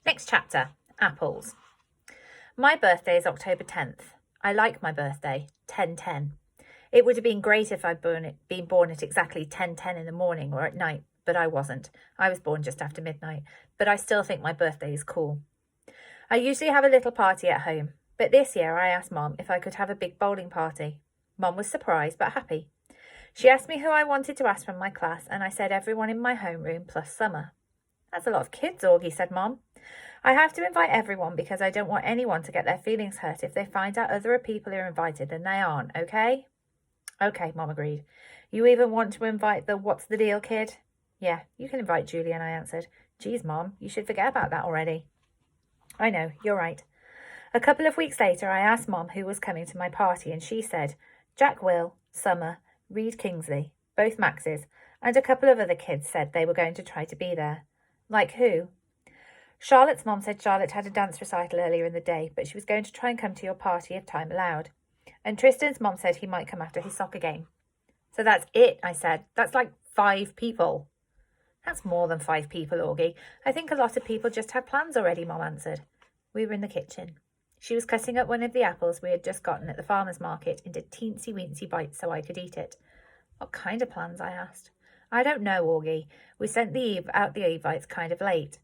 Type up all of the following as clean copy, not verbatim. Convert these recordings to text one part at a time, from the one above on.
Next chapter, apples. My birthday is October 10th. I like my birthday, 10:10. It would have been great if I'd been born at exactly 10:10 in the morning or at night, but I wasn't. I was born just after midnight, but I still think my birthday is cool. I usually have a little party at home, but this year I asked Mom if I could have a big bowling party. Mom was surprised but happy. She asked me who I wanted to ask from my class, and I said everyone in my homeroom plus Summer. That's a lot of kids, Augie, said Mom. I have to invite everyone because I don't want anyone to get their feelings hurt if they find out other people are invited and they aren't, okay? Okay, Mom agreed. You even want to invite the what's the deal kid? Yeah, you can invite Julian, I answered. Geez, Mom, you should forget about that already. I know, you're right. A couple of weeks later, I asked Mom who was coming to my party, and she said, Jack Will, Summer, Reed Kingsley, both Maxes, and a couple of other kids said they were going to try to be there. Like who? Charlotte's mom said Charlotte had a dance recital earlier in the day, but she was going to try and come to your party if time allowed. And Tristan's mom said he might come after his soccer game. So that's it, I said. That's like 5 people. That's more than 5 people, Augie. I think a lot of people just had plans already, Mom answered. We were in the kitchen. She was cutting up one of the apples we had just gotten at the farmer's market into teensy-weensy bites so I could eat it. What kind of plans, I asked. I don't know, Augie. We sent the Evites kind of late.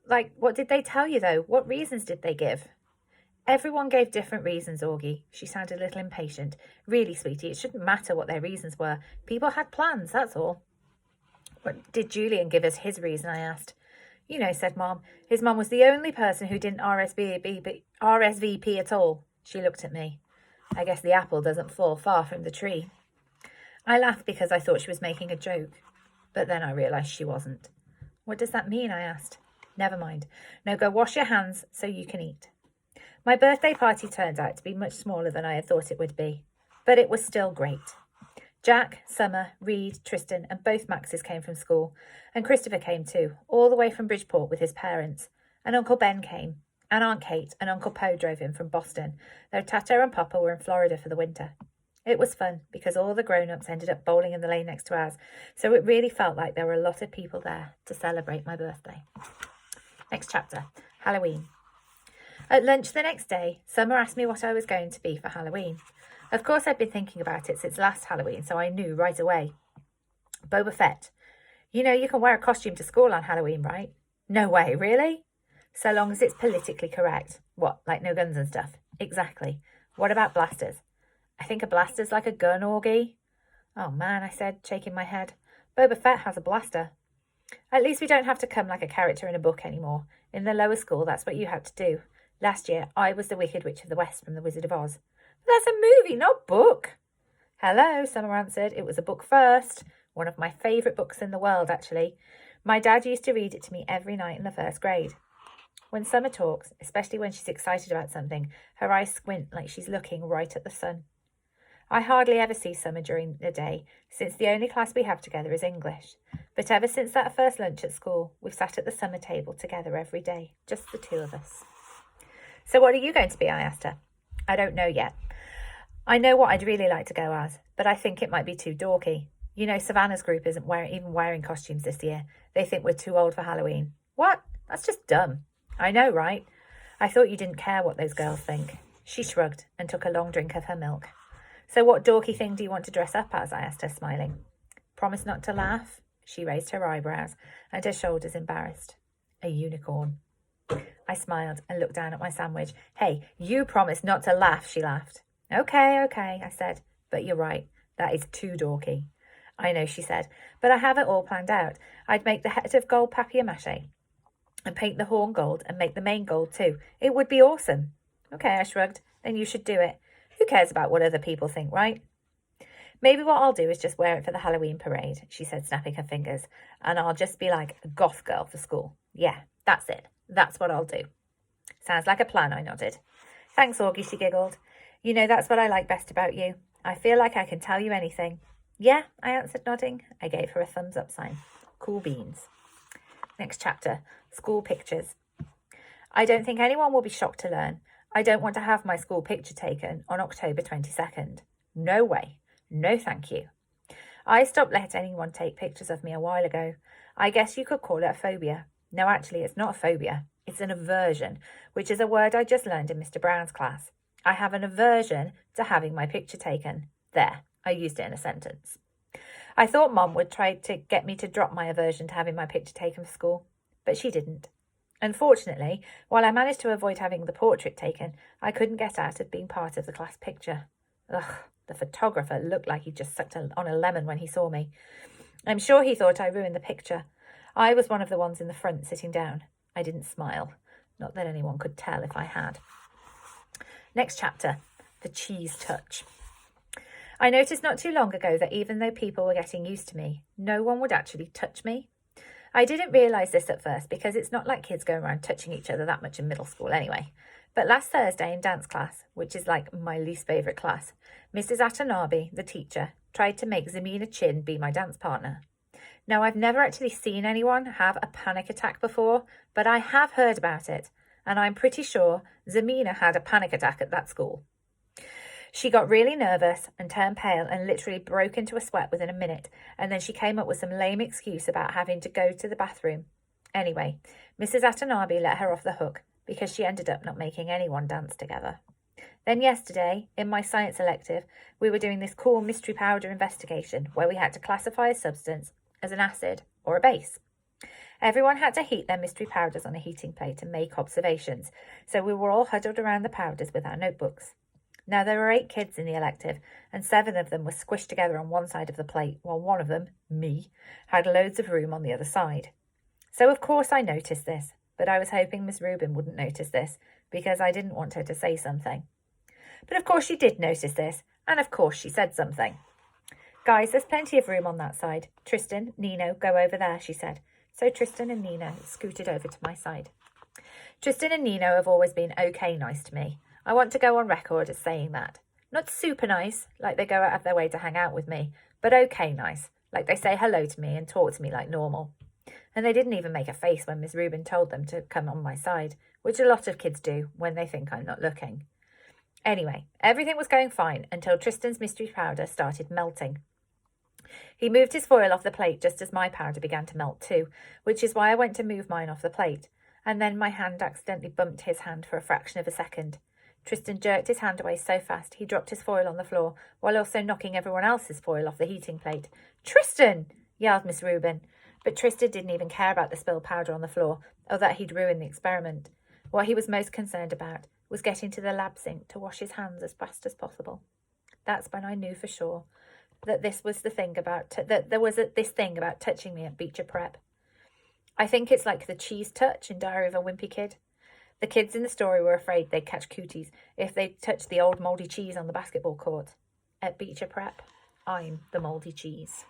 Like, what did they tell you, though? What reasons did they give? Everyone gave different reasons, Augie. She sounded a little impatient. Really, sweetie, it shouldn't matter what their reasons were. People had plans, that's all. What did Julian give us his reason, I asked. You know, said Mom. His mum was the only person who didn't RSVP at all. She looked at me. I guess the apple doesn't fall far from the tree. I laughed because I thought she was making a joke. But then I realised she wasn't. What does that mean, I asked. Never mind. Now go wash your hands so you can eat. My birthday party turned out to be much smaller than I had thought it would be, but it was still great. Jack, Summer, Reed, Tristan and both Maxes came from school, and Christopher came too, all the way from Bridgeport with his parents. And Uncle Ben came, and Aunt Kate and Uncle Poe drove in from Boston, though Tato and Papa were in Florida for the winter. It was fun because all the grown-ups ended up bowling in the lane next to ours, so it really felt like there were a lot of people there to celebrate my birthday. Next chapter, Halloween. At lunch the next day, Summer asked me what I was going to be for Halloween. Of course, I'd been thinking about it since last Halloween, so I knew right away. Boba Fett. You know you can wear a costume to school on Halloween, right? No way, really? So long as it's politically correct. What, like no guns and stuff? Exactly. What about blasters? I think a blaster's like a gun, Augie. Oh man, I said, shaking my head. Boba Fett has a blaster. At least we don't have to come like a character in a book anymore. In the lower school, that's what you had to do. Last year, I was the Wicked Witch of the West from The Wizard of Oz. But that's a movie, not book. Hello, Summer answered. It was a book first. One of my favourite books in the world, actually. My dad used to read it to me every night in the 1st grade. When Summer talks, especially when she's excited about something, her eyes squint like she's looking right at the sun. I hardly ever see Summer during the day, since the only class we have together is English. But ever since that first lunch at school, we've sat at the summer table together every day, just the 2 of us. So what are you going to be? I asked her. I don't know yet. I know what I'd really like to go as, but I think it might be too dorky. You know, Savannah's group isn't even wearing costumes this year. They think we're too old for Halloween. What? That's just dumb. I know, right? I thought you didn't care what those girls think. She shrugged and took a long drink of her milk. So what dorky thing do you want to dress up as? I asked her, smiling. Promise not to laugh? She raised her eyebrows and her shoulders embarrassed. A unicorn. I smiled and looked down at my sandwich. Hey, you promised not to laugh, she laughed. Okay, I said. But you're right. That is too dorky. I know, she said, but I have it all planned out. I'd make the head of gold papier-mâché and paint the horn gold and make the mane gold too. It would be awesome. Okay, I shrugged. Then you should do it. Who cares about what other people think, right? Maybe what I'll do is just wear it for the Halloween parade, she said, snapping her fingers, and I'll just be like a goth girl for school. Yeah, that's it. That's what I'll do. Sounds like a plan, I nodded. Thanks, Augie, she giggled. You know, that's what I like best about you. I feel like I can tell you anything. Yeah, I answered, nodding. I gave her a thumbs up sign. Cool beans. Next chapter, school pictures. I don't think anyone will be shocked to learn I don't want to have my school picture taken on October 22nd. No way. No thank you. I stopped letting anyone take pictures of me a while ago. I guess you could call it a phobia. No, actually, it's not a phobia. It's an aversion, which is a word I just learned in Mr. Brown's class. I have an aversion to having my picture taken. There, I used it in a sentence. I thought Mum would try to get me to drop my aversion to having my picture taken for school, but she didn't. Unfortunately, while I managed to avoid having the portrait taken, I couldn't get out of being part of the class picture. Ugh, the photographer looked like he'd just sucked on a lemon when he saw me. I'm sure he thought I ruined the picture. I was one of the ones in the front sitting down. I didn't smile. Not that anyone could tell if I had. Next chapter, the cheese touch. I noticed not too long ago that even though people were getting used to me, no one would actually touch me. I didn't realise this at first because it's not like kids go around touching each other that much in middle school anyway. But last Thursday in dance class, which is like my least favourite class, Mrs. Atanabe, the teacher, tried to make Zamina Chin be my dance partner. Now, I've never actually seen anyone have a panic attack before, but I have heard about it, and I'm pretty sure Zamina had a panic attack at that school. She got really nervous and turned pale and literally broke into a sweat within a minute, and then she came up with some lame excuse about having to go to the bathroom. Anyway, Mrs. Atanabe let her off the hook because she ended up not making anyone dance together. Then yesterday, in my science elective, we were doing this cool mystery powder investigation where we had to classify a substance as an acid or a base. Everyone had to heat their mystery powders on a heating plate and make observations, so we were all huddled around the powders with our notebooks. Now, there were 8 kids in the elective, and 7 of them were squished together on one side of the plate, while one of them, me, had loads of room on the other side. So, of course, I noticed this, but I was hoping Miss Rubin wouldn't notice this, because I didn't want her to say something. But, of course, she did notice this, and, of course, she said something. Guys, there's plenty of room on that side. Tristan, Nino, go over there, she said. So Tristan and Nino scooted over to my side. Tristan and Nino have always been okay nice to me. I want to go on record as saying that. Not super nice, like they go out of their way to hang out with me, but okay nice, like they say hello to me and talk to me like normal. And they didn't even make a face when Miss Rubin told them to come on my side, which a lot of kids do when they think I'm not looking. Anyway, everything was going fine until Tristan's mystery powder started melting. He moved his foil off the plate just as my powder began to melt too, which is why I went to move mine off the plate, and then my hand accidentally bumped his hand for a fraction of a second. Tristan jerked his hand away so fast he dropped his foil on the floor, while also knocking everyone else's foil off the heating plate. "Tristan!" yelled Miss Rubin. But Tristan didn't even care about the spilled powder on the floor, or that he'd ruined the experiment. What he was most concerned about was getting to the lab sink to wash his hands as fast as possible. That's when I knew for sure that this was the thing about that there was this thing about touching me at Beecher Prep. I think it's like the cheese touch in Diary of a Wimpy Kid. The kids in the story were afraid they'd catch cooties if they touched the old mouldy cheese on the basketball court. At Beecher Prep, I'm the mouldy cheese.